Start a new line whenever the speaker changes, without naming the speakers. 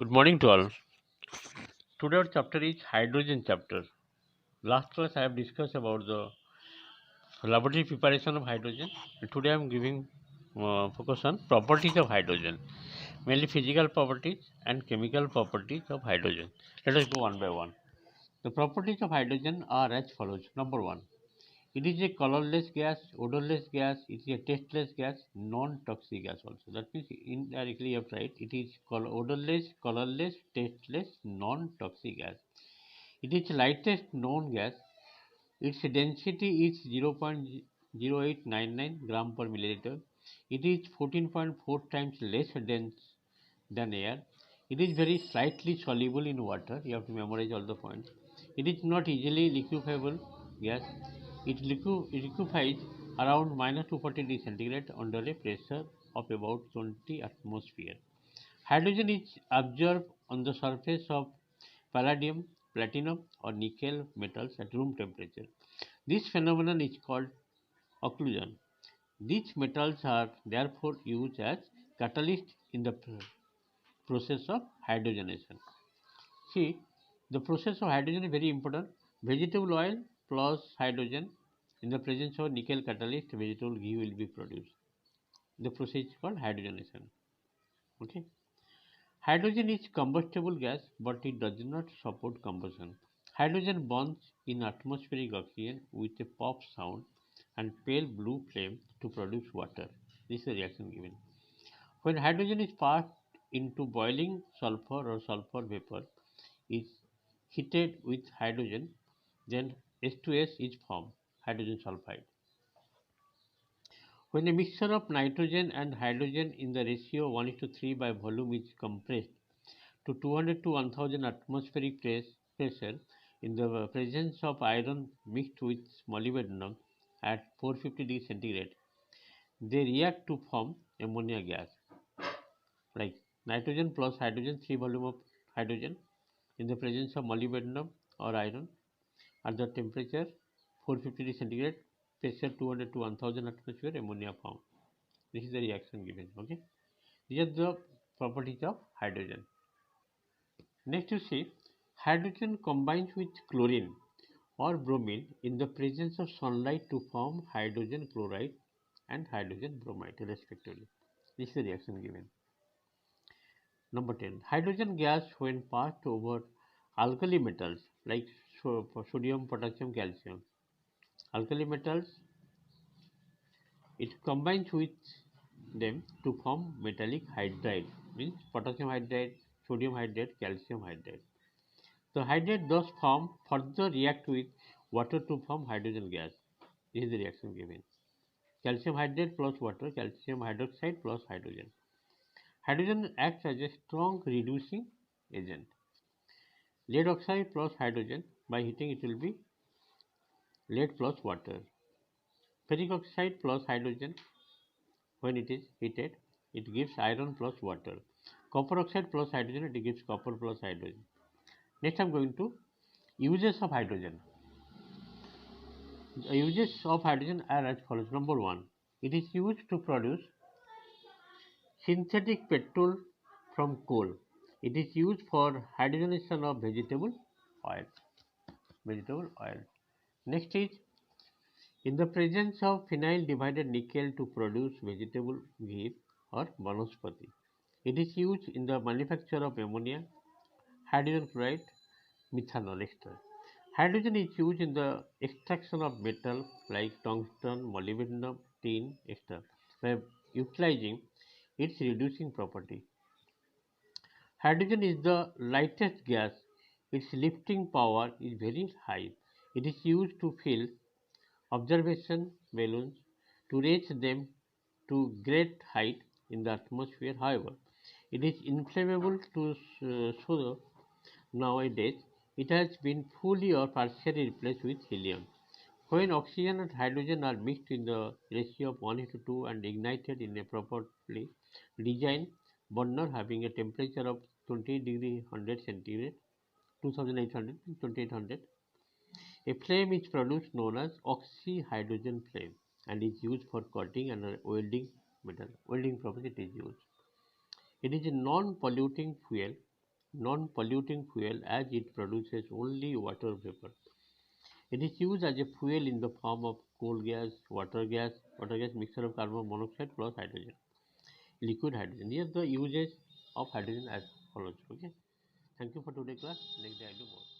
Good morning to all. Today our chapter is hydrogen chapter. Last class I have discussed about the laboratory preparation of hydrogen. And today I am giving focus on properties of hydrogen, mainly physical properties and chemical properties of hydrogen. Let us go one by one. The properties of hydrogen are as follows. Number one, it is a colorless gas, odorless gas, it is a tasteless gas, non-toxic gas also. That means indirectly you have tried. It is odorless, colorless, tasteless, non-toxic gas. It is the lightest known gas. Its density is 0.0899 gram per milliliter. It is 14.4 times less dense than air. It is very slightly soluble in water. You have to memorize all the points. It is not easily liquefiable gas. It liquefies around minus 240 degrees centigrade under a pressure of about 20 atmosphere. Hydrogen is absorbed on the surface of palladium, platinum, or nickel metals at room temperature. This phenomenon is called occlusion. These metals are therefore used as catalysts in the process of hydrogenation. See, the process of hydrogen is very important. Vegetable oil plus hydrogen in the presence of nickel catalyst, vegetable ghee will be produced. The process is called hydrogenation. Okay. Hydrogen is combustible gas, but it does not support combustion. Hydrogen burns in atmospheric oxygen with a pop sound and pale blue flame to produce water. This is the reaction given. When hydrogen is passed into boiling sulfur or sulfur vapor is heated with hydrogen, then H2S is formed, hydrogen sulfide. When a mixture of nitrogen and hydrogen in the ratio 1:3 by volume is compressed to 200 to 1000 atmospheric pressure in the presence of iron mixed with molybdenum at 450 degrees centigrade, they react to form ammonia gas. Like nitrogen plus hydrogen, 3 volume of hydrogen in the presence of molybdenum or iron at the temperature 450 degrees centigrade, pressure 200 to 1000 atmosphere, ammonia formed. This is the reaction given. Okay, these are the properties of hydrogen. Next you see, hydrogen combines with chlorine or bromine in the presence of sunlight to form hydrogen chloride and hydrogen bromide respectively. This is the reaction given. Number 10. Hydrogen gas when passed over alkali metals like sodium, potassium, calcium. Alkali metals, it combines with them to form metallic hydride, means potassium hydride, sodium hydride, calcium hydride. The hydrate thus form further react with water to form hydrogen gas. This is the reaction given. Calcium hydrate plus water, calcium hydroxide plus hydrogen. Hydrogen acts as a strong reducing agent. Lead oxide plus hydrogen, by heating it will be lead plus water. Ferric oxide plus hydrogen, when it is heated, it gives iron plus water. Copper oxide plus hydrogen, it gives copper plus hydrogen. Next I am going to uses of hydrogen. The uses of hydrogen are as follows. Number one, it is used to produce synthetic petrol from coal. It is used for hydrogenation of vegetable oil. Vegetable oil. Next is in the presence of phenyl divided nickel to produce vegetable ghee or banaspati. It is used in the manufacture of ammonia, hydrogen chloride, methanol, etc. Hydrogen is used in the extraction of metal like tungsten, molybdenum, tin, etc. by utilizing its reducing property. Hydrogen is the lightest gas. Its lifting power is very high. It is used to fill observation balloons to raise them to great height in the atmosphere. However, it is inflammable to so nowadays it has been fully or partially replaced with helium. When oxygen and hydrogen are mixed in the ratio of 1:2 and ignited in a properly designed burner having a temperature of 20 degree 100 centigrade 2800 2800, a flame is produced known as oxyhydrogen flame and is used for cutting and welding metal. Welding purpose it is used. It is a non-polluting fuel non-polluting fuel as it produces only water vapor. It is used as a fuel in the form of coal gas, water gas mixture of carbon monoxide plus hydrogen, liquid hydrogen. Here the uses of hydrogen as follows. Okay. Thank you for today's class. Next day I do more.